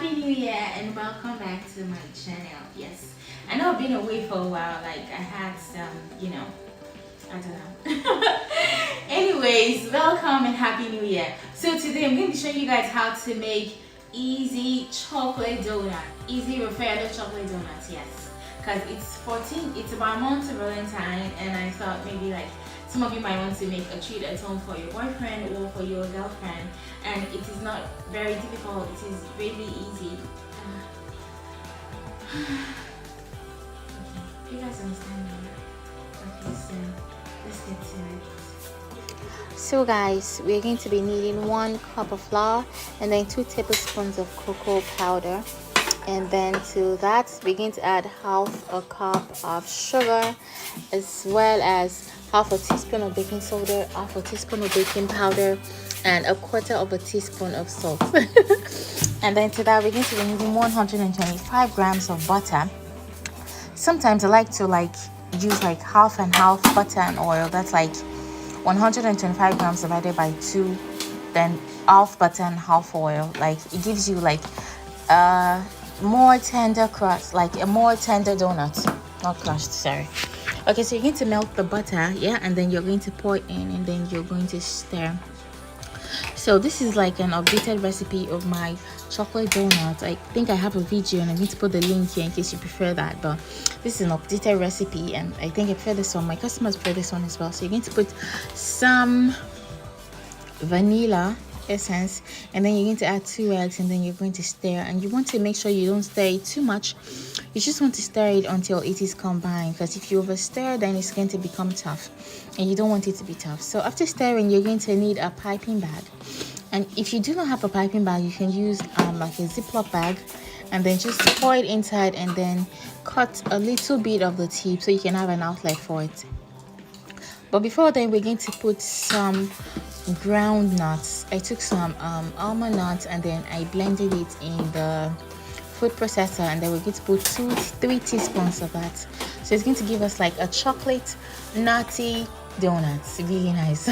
Happy New Year and welcome back to my channel. Yes, I know I've been away for a while, like I had some, I don't know. Anyways, welcome and Happy New Year. So today I'm going to show you guys how to make easy chocolate donut, easy Raffaello chocolate donuts, yes. Because it's about a month to Valentine, and I thought maybe like some of you might want to make a treat at home for your boyfriend or for your girlfriend, and it is not very difficult, it is really easy. Okay, you guys understand me? Okay, so let's get to it. So guys, we're going to be needing 1 cup of flour and then 2 tablespoons of cocoa powder, and then to that we're going to add half a cup of sugar, as well as half a teaspoon of baking soda, half a teaspoon of baking powder, and a quarter of a teaspoon of salt. And then to that we're going to be needing 125 grams of butter. Sometimes I like to use half and half butter and oil. That's like 125 grams divided by 2, then half butter and half oil. Like it gives you a more tender crust, like a more tender donut, not crushed, sorry. Okay, so you're going to melt the butter, yeah, and then you're going to pour it in, and then you're going to stir. So this is like an updated recipe of my chocolate donut. I think I have a video and I'm going to put the link here in case you prefer that, but this is an updated recipe and I think I prefer this one. My customers prefer this one as well. So you're going to put some vanilla essence, and then you're going to add 2 eggs, and then you're going to stir, and you want to make sure you don't stir it too much. You just want to stir it until it is combined, because if you over stir, then it's going to become tough and you don't want it to be tough. So after stirring, you're going to need a piping bag, and if you do not have a piping bag, you can use like a Ziploc bag, and then just pour it inside and then cut a little bit of the tip so you can have an outlet for it. But before then, we're going to put some ground nuts. I took some almond nuts and then I blended it in the food processor, and then we're going to put 3 teaspoons of that. So it's going to give us like a chocolate nutty donut. It's really nice.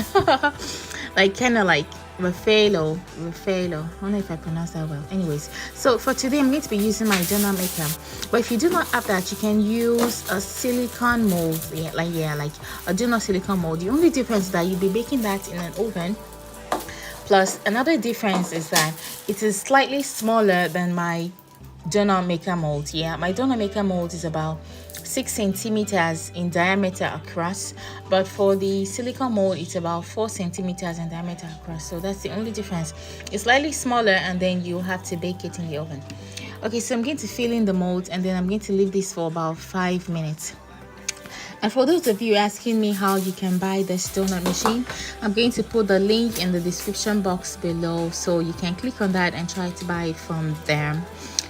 Like kind of like Raffaello. I don't know if I pronounced that well. Anyways, so for today I'm going to be using my donut maker, but if you do not have that, you can use a silicone mold, like a donut silicone mold. The only difference is that you'll be baking that in an oven. Plus another difference is that it is slightly smaller than my donut maker mold. Yeah, my donut maker mold is about 6 centimeters in diameter across, but for the silicone mold it's about 4 centimeters in diameter across. So that's the only difference. It's slightly smaller, and then you have to bake it in the oven. Okay, so I'm going to fill in the mold, and then I'm going to leave this for about 5 minutes. And for those of you asking me how you can buy this donut machine, I'm going to put the link in the description box below, so you can click on that and try to buy it from there.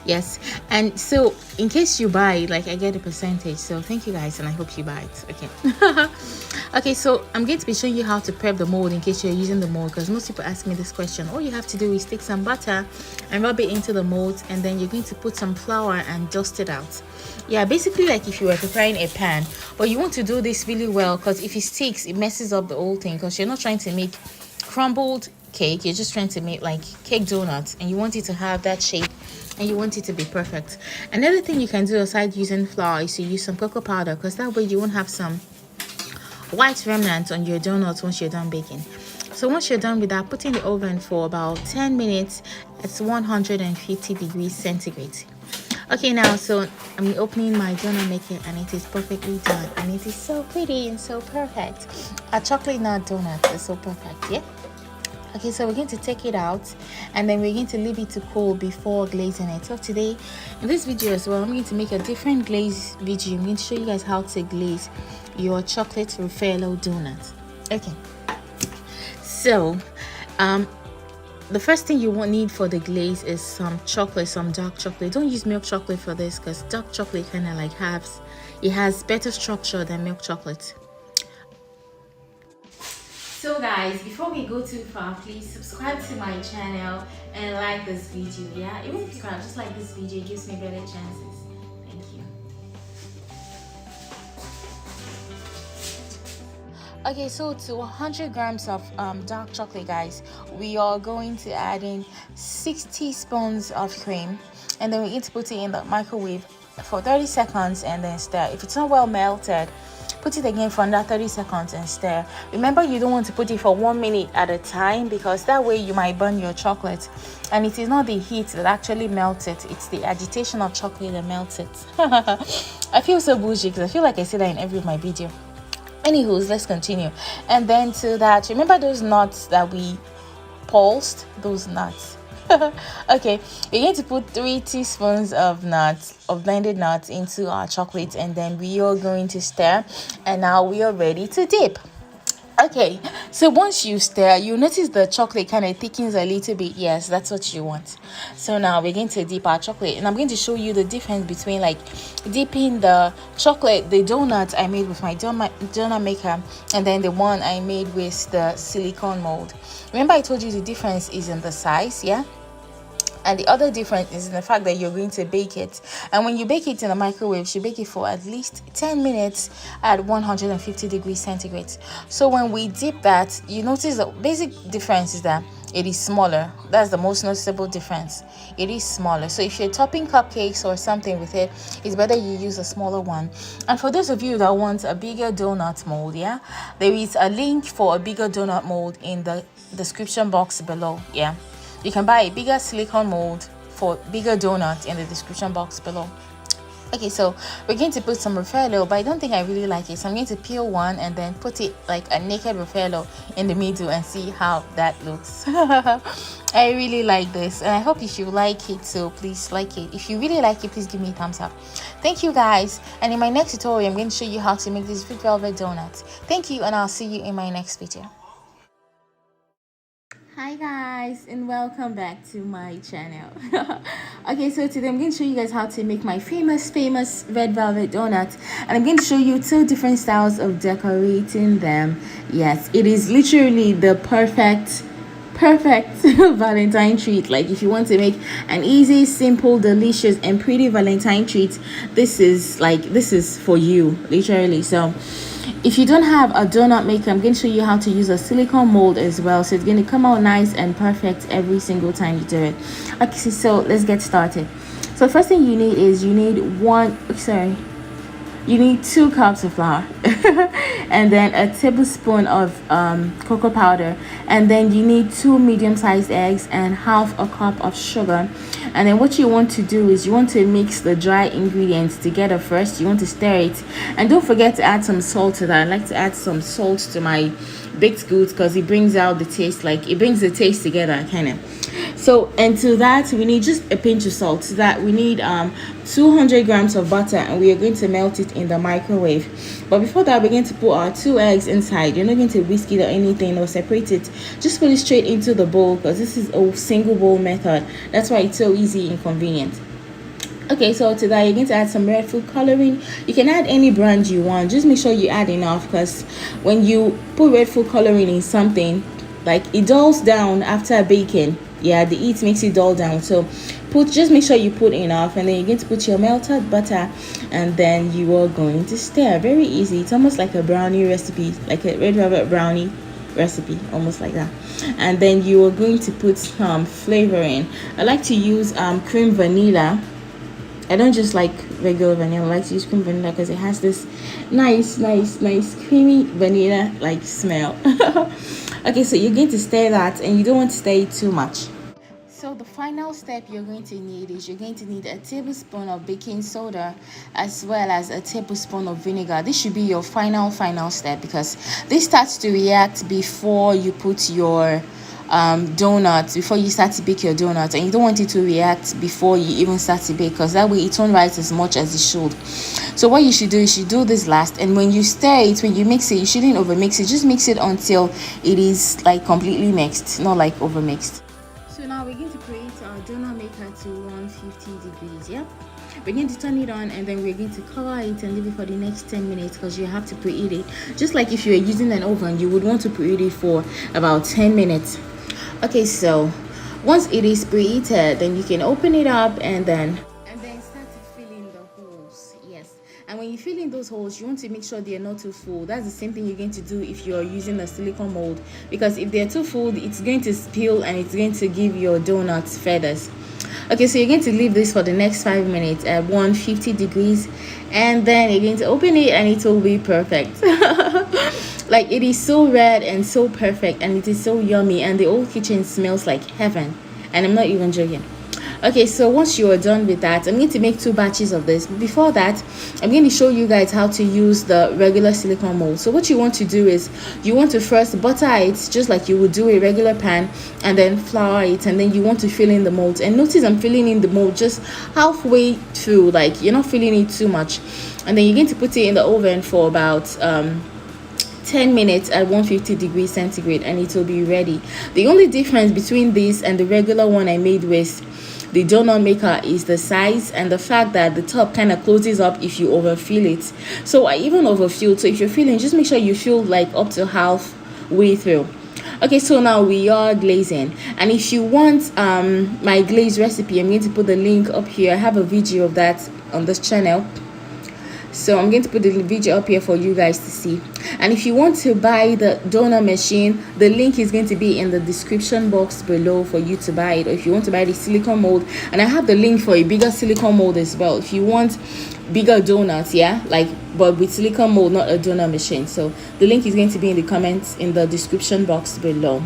Yes, and so in case you buy it, I get a percentage, so thank you guys, and I hope you buy it. Okay. Okay, so I'm going to be showing you how to prep the mold in case you're using the mold, because most people ask me this question. All you have to do is take some butter and rub it into the mold, and then you're going to put some flour and dust it out. Yeah, basically like if you were preparing a pan, but you want to do this really well, because if it sticks, it messes up the whole thing, because you're not trying to make crumbled cake, you're just trying to make like cake donuts, and you want it to have that shape and you want it to be perfect. Another thing you can do aside using flour is to use some cocoa powder, because that way you won't have some white remnants on your donuts once you're done baking. So once you're done with that, put in the oven for about 10 minutes at 150 degrees centigrade. Okay, now so I'm opening my donut maker, and it is perfectly done, and it is so pretty and so perfect. A chocolate nut donut is so perfect, yeah. Okay, so we're going to take it out, and then we're going to leave it to cool before glazing it. So today in this video as well, I'm going to make a different glaze video. I'm going to show you guys how to glaze your chocolate Raffaello donut. Okay, so the first thing you won't need for the glaze is some chocolate, some dark chocolate. Don't use milk chocolate for this, because dark chocolate kind of has better structure than milk chocolate. So guys, before we go too far, please subscribe to my channel and like this video. Yeah, even if you can't, just like this video, it gives me better chances. Thank you. Okay, so to 100 grams of dark chocolate, guys, we are going to add in 6 teaspoons of cream, and then we need to put it in the microwave for 30 seconds and then stir. If it's not well melted, put it again for another 30 seconds and stir. Remember, you don't want to put it for 1 minute at a time, because that way you might burn your chocolate, and it is not the heat that actually melts it, it's the agitation of chocolate that melts it. I feel so bougie because I feel like I say that in every of my video. Anywho, let's continue. And then to that, remember those nuts that we pulsed? Those nuts. Okay, we're going to put 3 teaspoons of nuts, of blended nuts, into our chocolate, and then we are going to stir, and now we are ready to dip. Okay, so once you stir, you notice the chocolate kind of thickens a little bit. Yes, that's what you want. So now we're going to dip our chocolate, and I'm going to show you the difference between like dipping the chocolate, the donut I made with my donut maker, and then the one I made with the silicone mold. Remember I told you the difference is in the size, yeah? And the other difference is in the fact that you're going to bake it. And when you bake it in the microwave, you bake it for at least 10 minutes at 150 degrees centigrade. So when we dip that, you notice the basic difference is that it is smaller. That's the most noticeable difference. It is smaller. So if you're topping cupcakes or something with it, it's better you use a smaller one. And for those of you that want a bigger donut mold, yeah, there is a link for a bigger donut mold in the description box below, yeah. You can buy a bigger silicone mold for bigger donuts in the description box below. Okay, so we're going to put some Raffaello, but I don't think I really like it, so I'm going to peel one and then put it like a naked Raffaello in the middle and see how that looks. I really like this, and I hope if you like it, so please like it. If you really like it, please give me a thumbs up. Thank you guys, and in my next tutorial I'm going to show you how to make these red velvet donuts. Thank you, and I'll see you in my next video. Hi guys, and welcome back to my channel. Okay, so today I'm going to show you guys how to make my famous red velvet donuts, and I'm going to show you 2 different styles of decorating them. Yes, it is literally the perfect Valentine treat. Like if you want to make an easy, simple, delicious and pretty Valentine treat, this is for you, literally. So if you don't have a donut maker, I'm going to show you how to use a silicone mold as well, so it's going to come out nice and perfect every single time you do it. Okay, so let's get started. So first thing you need is you need 2 cups of flour and then a tablespoon of cocoa powder, and then you need 2 medium-sized eggs and half a cup of sugar. And then what you want to do is you want to mix the dry ingredients together first. You want to stir it, and don't forget to add some salt to that. I like to add some salt to my baked goods because it brings out the taste, like it brings the taste together kind of. So, and to that we need just a pinch of salt. To that we need 200 grams of butter, and we are going to melt it in the microwave. But before that, we're going to put our 2 eggs inside. You're not going to whisk it or anything or separate it. Just put it straight into the bowl because this is a single bowl method. That's why it's so easy and convenient. Okay, so to that you're going to add some red food coloring. You can add any brand you want. Just make sure you add enough, because when you put red food coloring in something, like it dulls down after baking. Yeah, the heat makes it dull down. So just make sure you put enough, and then you're going to put your melted butter, and then you are going to stir. Very easy. It's almost like a brownie recipe, like a red velvet brownie recipe, almost like that. And then you are going to put some flavor in. I like to use cream vanilla. I don't just like regular vanilla. I like to use cream vanilla because it has this nice creamy vanilla like smell. Okay, so you're going to stir that, and you don't want to stir it too much. So the final step you're going to need is you're going to need a tablespoon of baking soda as well as a tablespoon of vinegar. This should be your final step, because this starts to react before you put your donuts, before you start to bake your donuts, and you don't want it to react before you even start to bake, because that way it won't rise as much as it should. So what you should do is you do this last, and when you stir it, when you mix it, you shouldn't over mix it. Just mix it until it is like completely mixed, not like over mixed. So now we're going to preheat our donut maker to 150 degrees. Yep, we're going to turn it on, and then we're going to cover it and leave it for the next 10 minutes, because you have to preheat it. Just like if you were using an oven, you would want to preheat it for about 10 minutes. Okay, so once it is preheated, then you can open it up and then start to fill in the holes. Yes, and when you fill filling those holes, you want to make sure they are not too full. That's the same thing you're going to do if you're using a silicone mold, because if they're too full, it's going to spill and it's going to give your donuts feathers. Okay, so you're going to leave this for the next 5 minutes at 150 degrees, and then you're going to open it and it will be perfect. Like, it is so red and so perfect, and it is so yummy, and the whole kitchen smells like heaven, and I'm not even joking. Okay, so once you are done with that, I'm going to make 2 batches of this. But before that, I'm going to show you guys how to use the regular silicone mold. So what you want to do is you want to first butter it just like you would do a regular pan, and then flour it, and then you want to fill in the mold. And notice I'm filling in the mold just halfway through, like you're not filling it too much. And then you're going to put it in the oven for about 10 minutes at 150 degrees centigrade, and it will be ready. The only difference between this and the regular one I made with the donut maker is the size and the fact that the top kind of closes up if you overfill it. So I even overfilled. So if you're filling, just make sure you fill like up to halfway through. Okay, so now we are glazing, and if you want my glaze recipe, I'm going to put the link up here. I have a video of that on this channel, so I'm going to put the video up here for you guys to see. And if you want to buy the donut machine, the link is going to be in the description box below for you to buy it. Or if you want to buy the silicone mold, and I have the link for a bigger silicone mold as well if you want bigger donuts, yeah, like, but with silicone mold, not a donut machine. So the link is going to be in the comments in the description box below.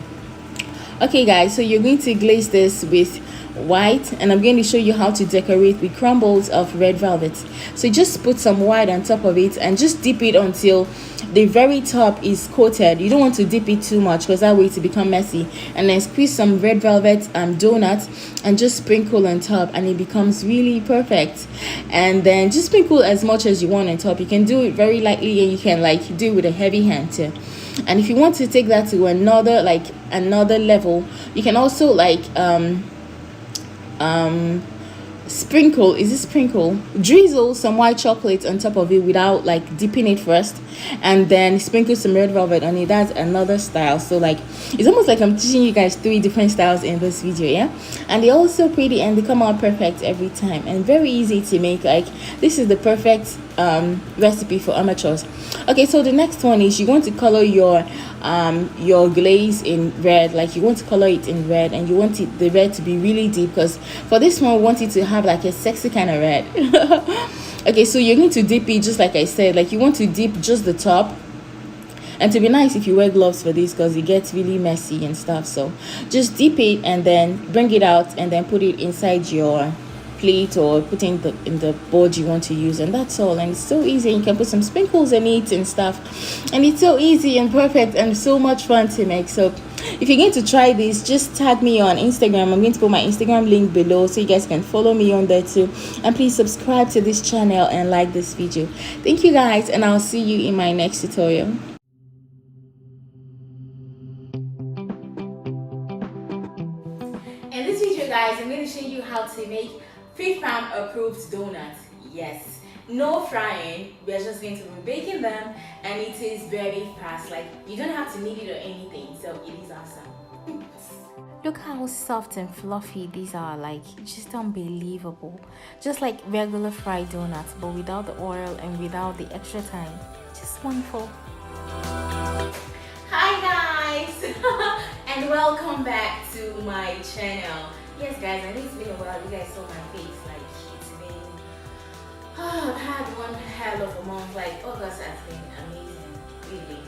Okay guys, so you're going to glaze this with white, and I'm going to show you how to decorate with crumbles of red velvet. So just put some white on top of it and just dip it until the very top is coated. You don't want to dip it too much because that way it will become messy. And then squeeze some red velvet donuts and just sprinkle on top, and it becomes really perfect. And then just sprinkle as much as you want on top. You can do it very lightly, and you can like do it with a heavy hand too. And if you want to take that to another level, you can also like drizzle some white chocolate on top of it without like dipping it first, and then sprinkle some red velvet on it. That's another style. So like, it's almost like I'm teaching you guys 3 different styles in this video, yeah. And they're all so pretty, and they come out perfect every time, and very easy to make. Like, this is the perfect recipe for amateurs. Okay, so the next one is you want to color your glaze in red. Like, you want to color it in red, and you want the red to be really deep, because for this one we want it to have like a sexy kind of red. Okay, so you're going to dip it just like I said. Like, you want to dip just the top, and to be nice, if you wear gloves for this, because it gets really messy and stuff. So just dip it and then bring it out, and then put it inside your plate or put it in the board you want to use, and that's all. And it's so easy. You can put some sprinkles in it and stuff, and it's so easy and perfect and so much fun to make. So if you're going to try this, just tag me on Instagram. I'm going to put my Instagram link below so you guys can follow me on there too. And please subscribe to this channel and like this video. Thank you guys, and I'll see you in my next tutorial. In this video guys, I'm going to show you how to make 5th fam approved donuts. Yes, no frying. We are just going to be baking them, and it is very fast. Like, you don't have to knead it or anything, so it is awesome. Look how soft and fluffy these are. Like, just unbelievable. Just like regular fried donuts, but without the oil and without the extra time. Just wonderful. Hi guys, and welcome back to my channel. Yes guys, I know it's been a while. You guys saw my face. Like, it's been, I've had one hell of a month. Like, August has been amazing, really.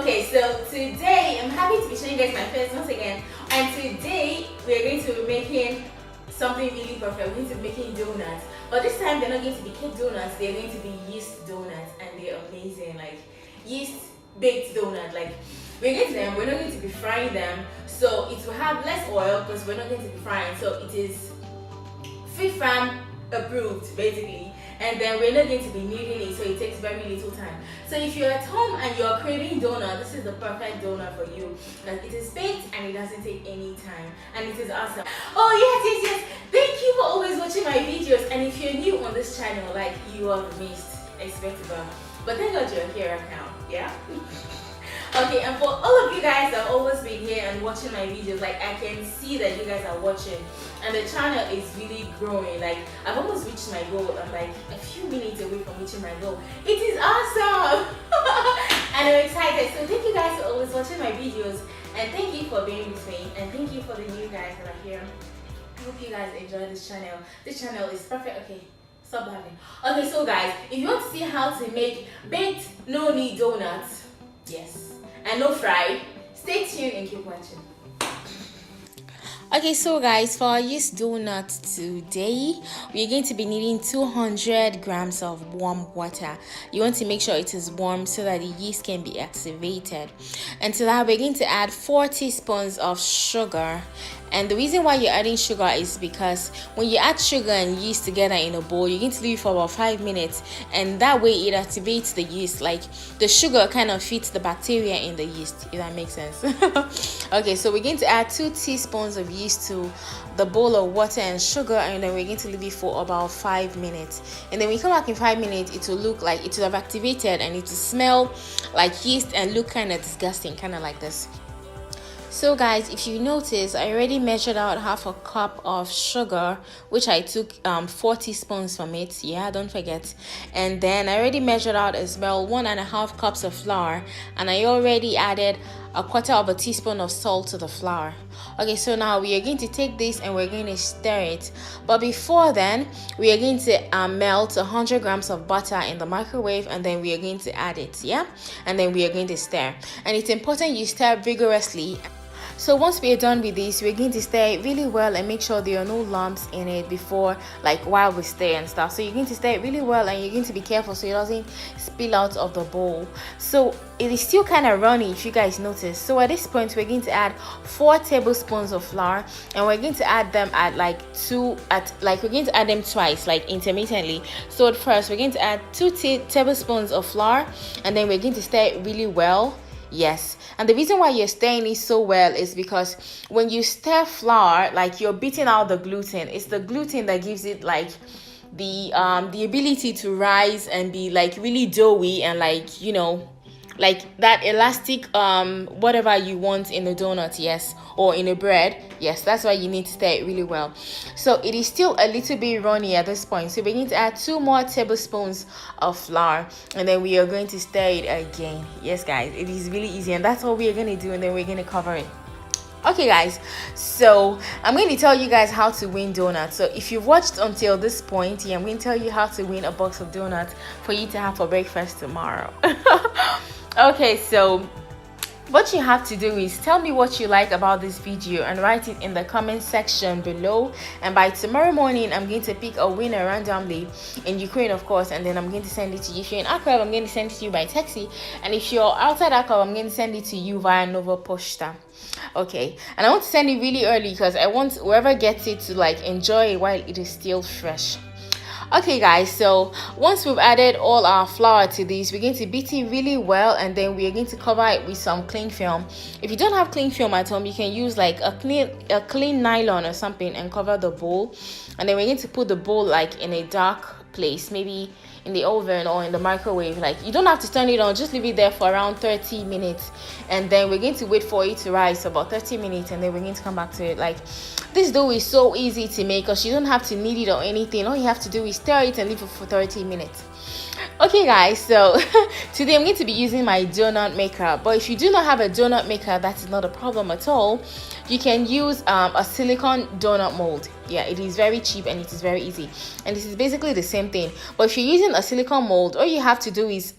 Okay, so today I'm happy to be showing you guys my face once again, and today we're going to be making something really perfect. We're going to be making donuts, but this time they're not going to be cake donuts. They're going to be yeast donuts, and they're amazing. Like, yeast baked donut. Like, we're not going to be frying them, so it will have less oil because we're not going to be frying. So it is 5th fam approved basically, and then we're not going to be kneading it, so it takes very little time. So if you're at home and you're craving donut, this is the perfect donut for you, because it is baked and it doesn't take any time, and it is awesome. Oh yes, thank you for always watching my videos, and if you're new on this channel, like, you are missed, expectable, but thank God you're here right now, yeah. Okay, and for all of you guys that have always been here and watching my videos, like I can see that you guys are watching, and the channel is really growing. Like I've almost reached my goal. I'm like a few minutes away from reaching my goal. It is awesome, and I'm excited. So thank you guys for always watching my videos, and thank you for being with me, and thank you for the new guys that are here. I hope you guys enjoy this channel. This channel is perfect. Okay, stop laughing. Okay, so guys, if you want to see how to make baked no knead donuts, yes, and no fried, stay tuned and keep watching. Okay, so guys, for our yeast donut today, we're going to be needing 200 grams of warm water. You want to make sure it is warm so that the yeast can be activated. And to that, we're going to add 4 teaspoons of sugar. And the reason why you're adding sugar is because when you add sugar and yeast together in a bowl, you're going to leave it for about 5 minutes, and that way it activates the yeast. Like the sugar kind of feeds the bacteria in the yeast, if that makes sense. Okay, so we're going to add 2 teaspoons of yeast to the bowl of water and sugar, and then we're going to leave it for about 5 minutes. And then when we come back in 5 minutes, it will look like it will have activated, and it will smell like yeast and look kind of disgusting, kind of like this. So guys, if you notice, I already measured out half a cup of sugar, which I took 4 teaspoons from it. Yeah, don't forget. And then I already measured out as well 1.5 cups of flour, and I already added 1/4 teaspoon of salt to the flour. Okay, so now we are going to take this and we're going to stir it. But before then, we are going to melt 100 grams of butter in the microwave, and then we are going to add it. Yeah, and then we are going to stir. And it's important you stir vigorously. So once we are done with this, we're going to stir it really well and make sure there are no lumps in it before, like while we stir and stuff. So you're going to stir it really well, and you're going to be careful so it doesn't spill out of the bowl. So it is still kind of runny, if you guys notice. So at this point, we're going to add 4 tablespoons of flour, and we're going to add them at we're going to add them twice, like intermittently. So at first, we're going to add 2 tablespoons of flour, and then we're going to stir it really well. Yes, and the reason why you're stirring it so well is because when you stir flour, like you're beating out the gluten. It's the gluten that gives it like the ability to rise and be like really doughy and like, you know, like that elastic whatever you want in a donut, yes, or in a bread. Yes, that's why you need to stir it really well. So it is still a little bit runny at this point, so we're going to add 2 more tablespoons of flour, and then we are going to stir it again. Yes guys, it is really easy, and that's all we are going to do, and then we're going to cover it. Okay guys, so I'm going to tell you guys how to win donuts. So if you've watched until this point, yeah, I'm going to tell you how to win a box of donuts for you to have for breakfast tomorrow. Okay, so what you have to do is tell me what you like about this video and write it in the comment section below, and by tomorrow morning I'm going to pick a winner randomly in Ukraine, of course, and then I'm going to send it to you. If you're in Accra, I'm going to send it to you by taxi, and if you're outside Accra, I'm going to send it to you via Nova Posta. Okay, and I want to send it really early because I want whoever gets it to like enjoy it while it is still fresh. Okay guys, so once we've added all our flour to this, we're going to beat it really well, and then we are going to cover it with some cling film. If you don't have cling film at home, you can use like a clean nylon or something and cover the bowl, and then we're going to put the bowl like in a dark place, maybe in the oven or in the microwave. Like you don't have to turn it on, just leave it there for around 30 minutes, and then we're going to wait for it to rise for about 30 minutes, and then we're going to come back to it. Like this dough is so easy to make because you don't have to knead it or anything. All you have to do is stir it and leave it for 30 minutes. Okay guys, so today I'm going to be using my donut maker, but if you do not have a donut maker, that is not a problem at all. You can use a silicone donut mold. Yeah, it is very cheap and it is very easy, and this is basically the same thing. But if you're using a silicone mold, all you have to do is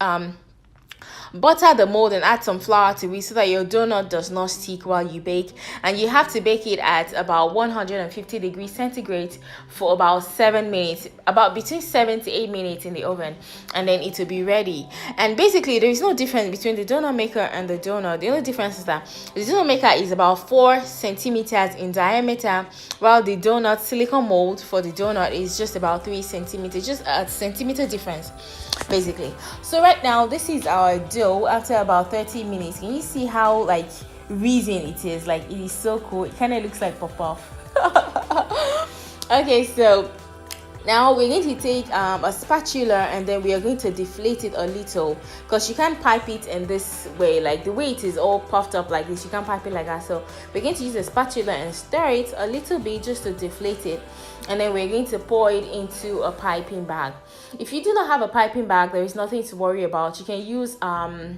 butter the mold and add some flour to it so that your donut does not stick while you bake, and you have to bake it at about 150 degrees centigrade for about 7 minutes, about between 7 to 8 minutes in the oven, and then it will be ready. And basically there is no difference between the donut maker and the donut. The only difference is that the donut maker is about 4 centimeters in diameter, while the donut silicone mold for the donut is just about 3 centimeters, just a centimeter difference basically. So right now this is our dough after about 30 minutes. Can you see how like resin it is? Like it is so cool. It kind of looks like pop-off. Okay, so Now we're going to take a spatula, and then we are going to deflate it a little, because you can't pipe it in this way, like the way it is all puffed up like this. You can't pipe it like that. So we're going to use a spatula and stir it a little bit just to deflate it, and then we're going to pour it into a piping bag. If you do not have a piping bag, there is nothing to worry about. You can use a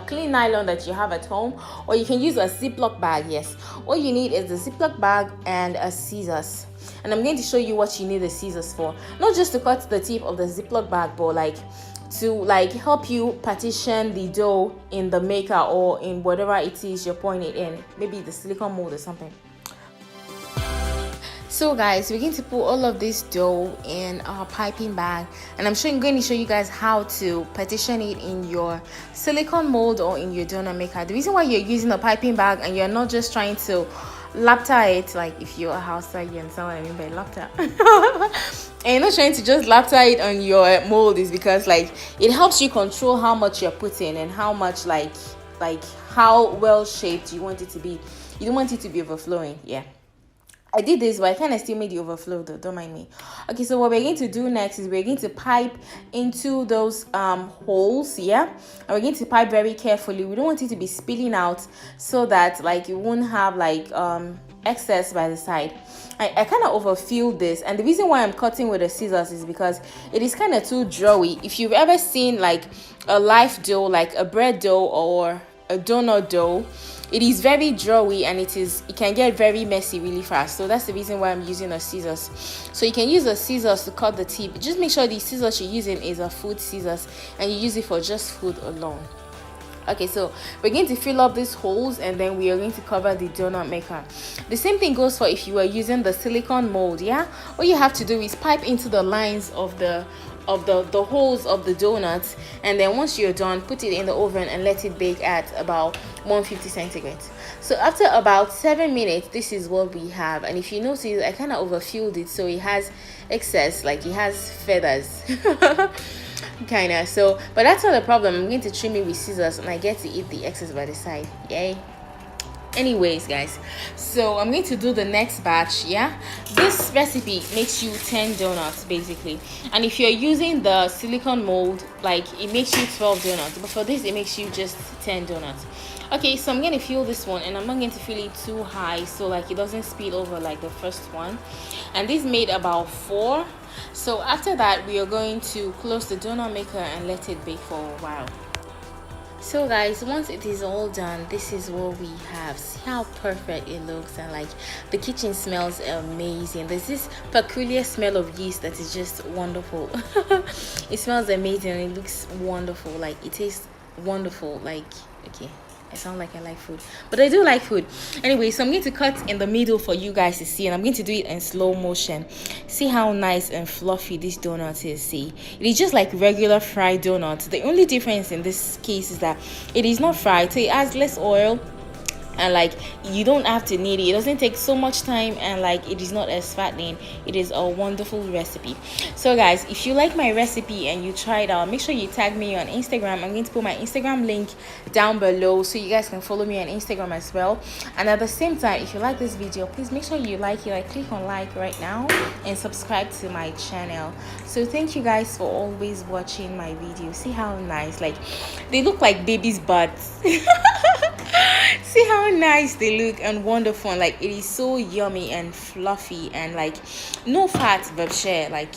clean nylon that you have at home, or you can use a Ziploc bag. Yes, all you need is the Ziploc bag and a scissors. And I'm going to show you what you need the scissors for. Not just to cut the tip of the Ziploc bag, but like to help you partition the dough in the maker, or in whatever it is you're pouring it in, maybe the silicone mold or something. So guys, we're going to put all of this dough in our piping bag, and I'm going to show you guys how to partition it in your silicone mold or in your donut maker. The reason why you're using a piping bag and you're not just trying to lapta it, like if you're a housewife, you understand what I mean by lapta, and you're not trying to just lapta it on your mold, is because like it helps you control how much you're putting and how much like how well shaped you want it to be. You don't want it to be overflowing. Yeah, I did this, but I kind of still made the overflow though, don't mind me. Okay, so what we're going to do next is we're going to pipe into those holes, yeah, and we're going to pipe very carefully. We don't want it to be spilling out, so that like you won't have like excess by the side. I kind of overfilled this, and the reason why I'm cutting with the scissors is because it is kind of too drawy. If you've ever seen like a life dough, like a bread dough or a donut dough, it is very drawy, and it can get very messy really fast. So that's the reason why I'm using a scissors. So you can use a scissors to cut the tip. Just make sure the scissors you're using is a food scissors, and you use it for just food alone. Okay, so we're going to fill up these holes, and then we are going to cover the donut maker. The same thing goes for if you are using the silicone mold. Yeah, all you have to do is pipe into the lines of the holes of the donuts, and then once you're done, put it in the oven and let it bake at about 150 centigrade. So after about 7 minutes, this is what we have. And if you notice, I kind of overfilled it, so it has excess, like it has feathers. Kind of. So but that's not a problem. I'm going to trim it with scissors, and I get to eat the excess by the side. Yay. Anyways guys, so I'm going to do the next batch. Yeah, this recipe makes you 10 donuts basically, and if you're using the silicone mold, like it makes you 12 donuts, but for this it makes you just 10 donuts. Okay, so I'm going to fill this one, and I'm not going to fill it too high, so like it doesn't spill over like the first one. And this made about 4. So after that, we are going to close the donut maker and let it bake for a while. So guys, once it is all done, this is what we have. See how perfect it looks, and like the kitchen smells amazing. There's this peculiar smell of yeast that is just wonderful. It smells amazing, and it looks wonderful, like it tastes wonderful. Like, okay, I sound like I like food, but I do like food. Anyway, so I'm going to cut in the middle for you guys to see, and I'm going to do it in slow motion. See how nice and fluffy this donut is. See, it is just like regular fried donuts. The only difference in this case is that it is not fried, so it adds less oil, and like you don't have to knead it. It doesn't take so much time, and like it is not as fattening. It is a wonderful recipe. So guys, if you like my recipe and you try it out, make sure you tag me on Instagram. I'm going to put my Instagram link down below, so you guys can follow me on Instagram as well. And at the same time, if you like this video, please make sure you like it. Like, click on like right now and subscribe to my channel. So thank you guys for always watching my videos. See how nice, like they look like babies' butts. See how nice they look and wonderful, and like it is so yummy and fluffy, and like no fat, but share, like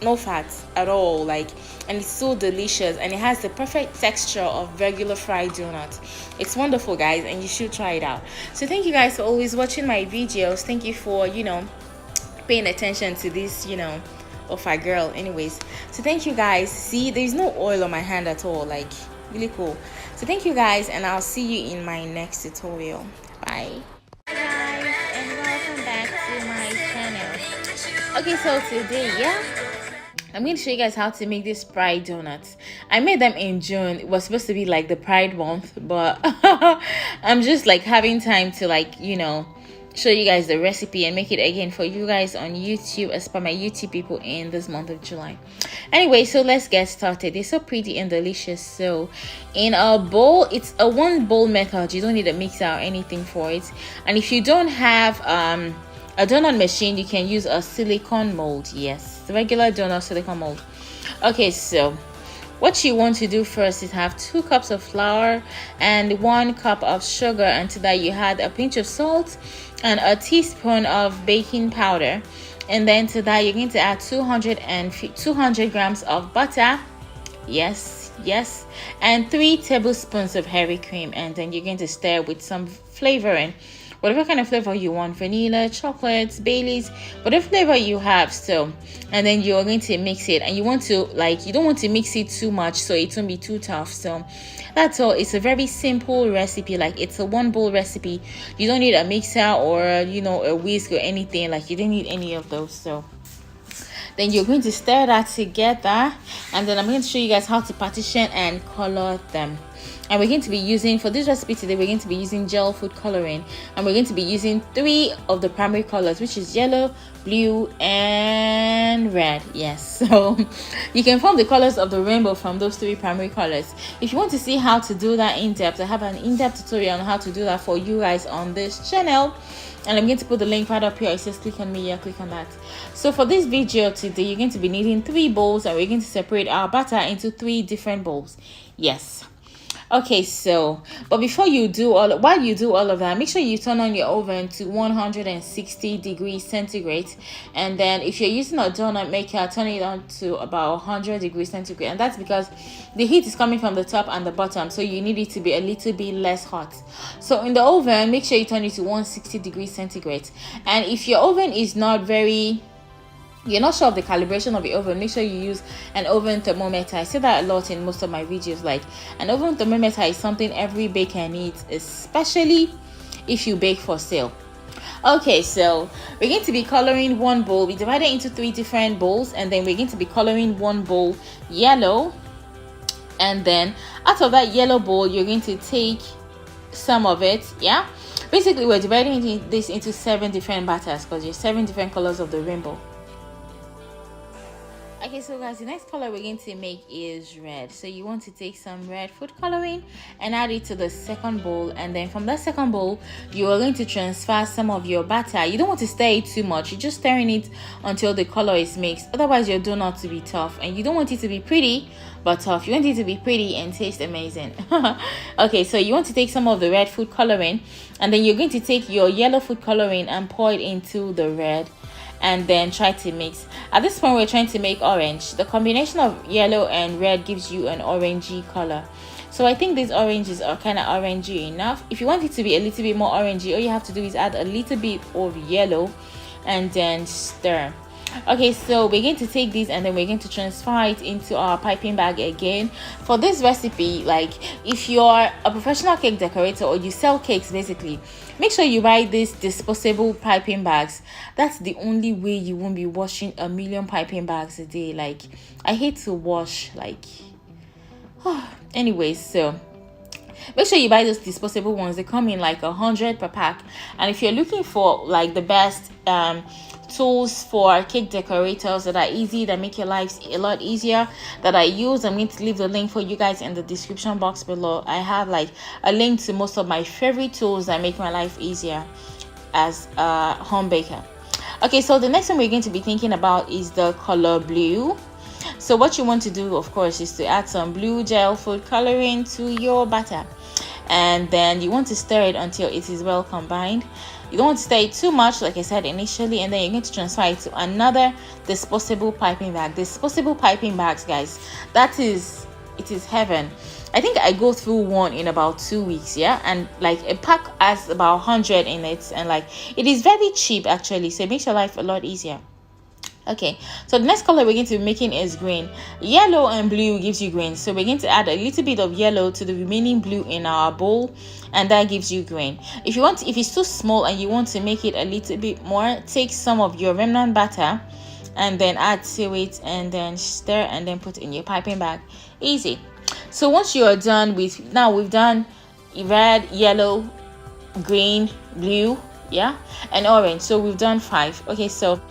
no fat at all, like, and it's so delicious, and it has the perfect texture of regular fried donut. It's wonderful guys, and you should try it out. So thank you guys for always watching my videos. Thank you for paying attention to this of our girl. Anyways, so thank you guys. See, there's no oil on my hand at all, like really cool. So thank you guys, and I'll see you in my next tutorial. Bye. Hi guys, and welcome back to my channel. Okay, so today, I'm going to show you guys how to make these Pride donuts. I made them in June. It was supposed to be like the Pride month, but I'm just like having time to show you guys the recipe and make it again for you guys on YouTube, as per my YouTube people, in this month of July. Anyway, so let's get started. They're so pretty and delicious. So in a bowl, it's a 1 bowl method. You don't need a mixer or anything for it. And if you don't have a donut machine, you can use a silicone mold. Yes, the regular donut silicone mold. Okay, so what you want to do first is have 2 cups of flour and 1 cup of sugar, and to that you add a pinch of salt and a teaspoon of baking powder, and then to that you're going to add 200 grams of butter. Yes, and 3 tablespoons of heavy cream, and then you're going to stir with some flavoring, whatever kind of flavor you want, vanilla, chocolates, Baileys, whatever flavor you have. So, and then you're going to mix it, and you don't want to mix it too much so it won't be too tough. So that's all. It's a very simple recipe. Like, it's a 1 bowl recipe. You don't need a mixer or a whisk or anything. Like, you don't need any of those. So then you're going to stir that together, and then I'm going to show you guys how to partition and color them. And we're going to be using, for this recipe today, we're going to be using gel food coloring, and we're going to be using 3 of the primary colors, which is yellow, blue, and red. Yes, so you can form the colors of the rainbow from those 3 primary colors. If you want to see how to do that in depth, I have an in-depth tutorial on how to do that for you guys on this channel, and I'm going to put the link right up here. It says click on me, yeah, click on that. So for this video today, you're going to be needing 3 bowls, and we're going to separate our batter into 3 different bowls. Yes. Okay, so but while you do all of that, make sure you turn on your oven to 160 degrees centigrade, and then if you're using a donut maker, turn it on to about 100 degrees centigrade, and that's because the heat is coming from the top and the bottom, so you need it to be a little bit less hot. So in the oven, make sure you turn it to 160 degrees centigrade, and if your oven is you're not sure of the calibration of the oven, make sure you use an oven thermometer. I say that a lot in most of my videos. Like, an oven thermometer is something every baker needs, especially if you bake for sale. Okay, so we're going to be coloring 1 bowl. We divide it into 3 different bowls, and then we're going to be coloring 1 bowl yellow, and then out of that yellow bowl you're going to take some of it. Yeah, basically we're dividing this into 7 different batters because there's 7 different colors of the rainbow. Okay, so guys, the next color we're going to make is red. So you want to take some red food coloring and add it to the second bowl, and then from that second bowl you are going to transfer some of your batter. You don't want to stir it too much, you're just stirring it until the color is mixed, otherwise your donut to be tough, and you don't want it to be pretty but tough. You want it to be pretty and taste amazing. Okay, so you want to take some of the red food coloring, and then you're going to take your yellow food coloring and pour it into the red, and then try to mix. At this point we're trying to make orange. The combination of yellow and red gives you an orangey color, so I think these oranges are kind of orangey enough. If you want it to be a little bit more orangey, all you have to do is add a little bit of yellow and then stir. Okay, so we're going to take these and then we're going to transfer it into our piping bag again. For this recipe, like, if you're a professional cake decorator or you sell cakes, basically make sure you buy these disposable piping bags. That's the only way you won't be washing a million piping bags a day. Like, I hate to wash, like, anyways, so make sure you buy those disposable ones. They come in like 100 per pack, and if you're looking for like the best tools for cake decorators that are easy, that make your lives a lot easier, that I use, I'm going to leave the link for you guys in the description box below. I have like a link to most of my favorite tools that make my life easier as a home baker. Okay, so the next one we're going to be thinking about is the color blue. So what you want to do, of course, is to add some blue gel food coloring to your batter, and then you want to stir it until it is well combined. You don't want to stir it too much, like I said initially, and then you're going to transfer it to another disposable piping bag. Disposable piping bags, guys, it is heaven. I think I go through one in about 2 weeks, yeah, and like a pack has about 100 in it, and like it is very cheap actually, so it makes your life a lot easier. Okay, so the next color we're going to be making is green. Yellow and blue gives you green, so we're going to add a little bit of yellow to the remaining blue in our bowl, and that gives you green. If it's too small and you want to make it a little bit more, take some of your remnant batter and then add to it, and then stir, and then put in your piping bag. Easy. So once you are done with, now we've done red, yellow, green, blue, yeah, and orange, so we've done 5. Okay, so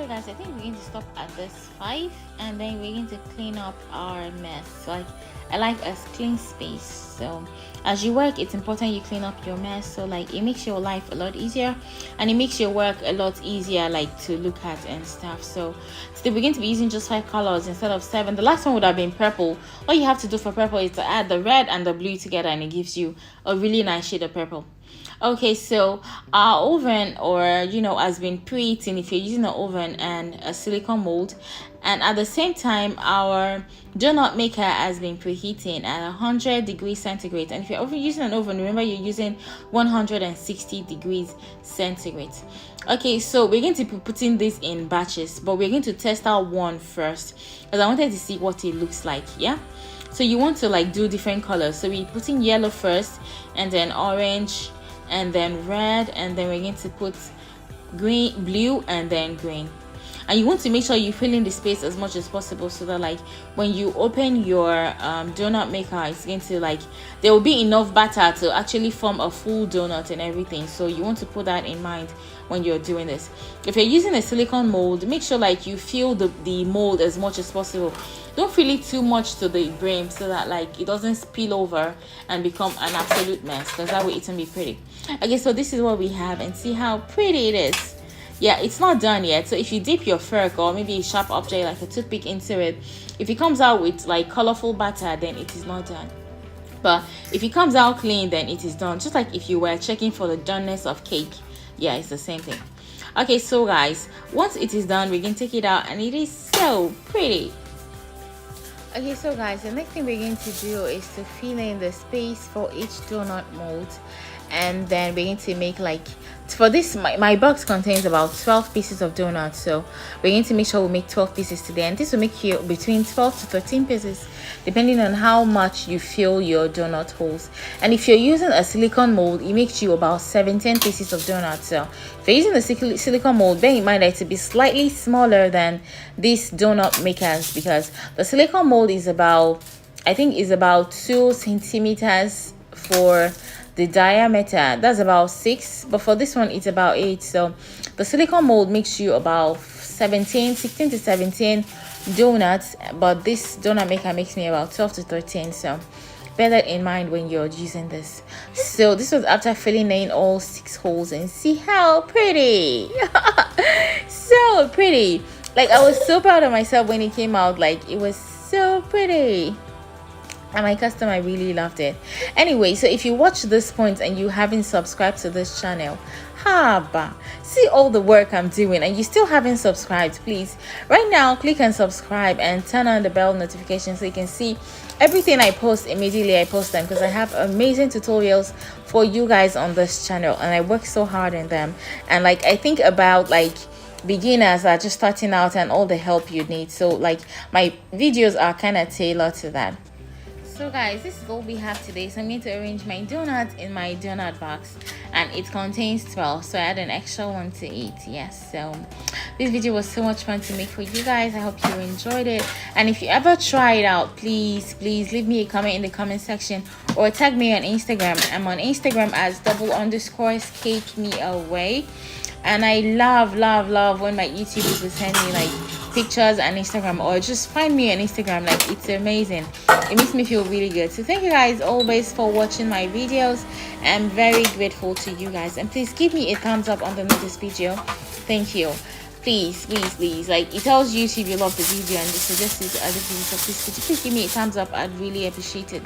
guys, I think we're going to stop at this 5. and then we're going to clean up our mess. Like, I like a clean space, so as you work, it's important you clean up your mess, so like it makes your life a lot easier, and it makes your work a lot easier, like to look at and stuff. So today we're going to be using just 5 colors instead of 7. The last one would have been purple. All you have to do for purple is to add the red and the blue together, and it gives you a really nice shade of purple. Okay, so our oven, or you know, has been preheating if you're using an oven and a silicone mold, and at the same time our donut maker has been preheating at 100 degrees centigrade. And if you're using an oven, remember you're using 160 degrees centigrade. Okay, so we're going to be putting this in batches, but we're going to test out one first because I wanted to see what it looks like. Yeah, so you want to like do different colors, so we're putting yellow first, and then orange, and then red, and then we're going to put green, blue, and then green. And you want to make sure you fill in the space as much as possible, so that like when you open your donut maker, it's going to like, there will be enough batter to actually form a full donut and everything. So you want to put that in mind when you're doing this. If you're using a silicone mold, make sure like you fill the mold as much as possible. Don't fill it too much to the brim, so that like it doesn't spill over and become an absolute mess, because that way it won't be pretty. Okay, so this is what we have, and see how pretty it is. Yeah, it's not done yet, so if you dip your fork or maybe a sharp object like a toothpick into it, if it comes out with like colorful batter, then it is not done. But if it comes out clean, then it is done. Just like if you were checking for the doneness of cake. Yeah, it's the same thing. Okay, so guys, once it is done, we can take it out, and it is so pretty. Okay, so guys, the next thing we're going to do is to fill in the space for each donut mold, and then we're going to make like, for this my box contains about 12 pieces of donuts, so we're going to make sure we make 12 pieces today, and this will make you between 12 to 13 pieces depending on how much you fill your donut holes. And if you're using a silicone mold, it makes you about 17 pieces of donuts. So if you're using the silicone mold, bear in mind that it will be slightly smaller than these donut makers, because the silicone mold is about, I think is about 2 centimeters for the diameter. That's about 6, but for this one it's about 8. So the silicone mold makes you about 16 to 17 donuts, but this donut maker makes me about 12 to 13. So bear that in mind when you're using this. So this was after filling in all 6 holes, and see how pretty. So pretty. Like, I was so proud of myself when it came out. Like, it was so pretty, and my customer really loved it. Anyway, so if you watch this point and you haven't subscribed to this channel, see all the work I'm doing and you still haven't subscribed, please right now click and subscribe and turn on the bell notification so you can see everything I post immediately I post them, because I have amazing tutorials for you guys on this channel, and I work so hard on them. And like, I think about like beginners are just starting out and all the help you need, so like my videos are kind of tailored to that. So guys, this is all we have today. So I'm going to arrange my donuts in my donut box, and it contains 12, so I had an extra one to eat. Yes, so this video was so much fun to make for you guys. I hope you enjoyed it, and if you ever try it out, please leave me a comment in the comment section or tag me on Instagram. I'm on Instagram as _cake_me_away. And I love when my YouTube people send me like pictures on Instagram, or just find me on Instagram. Like, it's amazing. It makes me feel really good. So thank you guys always for watching my videos. I'm very grateful to you guys, and please give me a thumbs up underneath this video. Thank you. Please, like, it tells YouTube you love the video and suggest it to other people, so please could you please give me a thumbs up? I'd really appreciate it.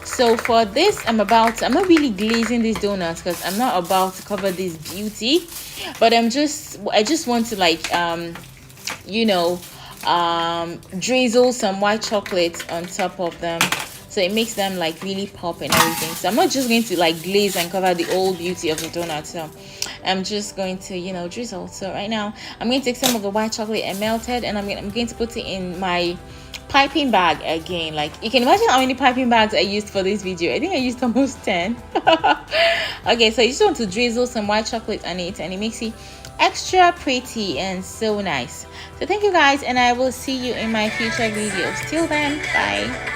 So for this, I'm not really glazing these donuts because I'm not about to cover this beauty, but I just want to like drizzle some white chocolate on top of them, so it makes them like really pop and everything. So I'm not just going to like glaze and cover the whole beauty of the donut, so I'm just going to drizzle. So right now I'm going to take some of the white chocolate and melt it, and I'm going to put it in my piping bag again. Like, you can imagine how many piping bags I used for this video. I think I used almost 10. Okay, so you just want to drizzle some white chocolate on it, and it makes it extra pretty and so nice. So thank you guys, and I will see you in my future videos. Till then, bye.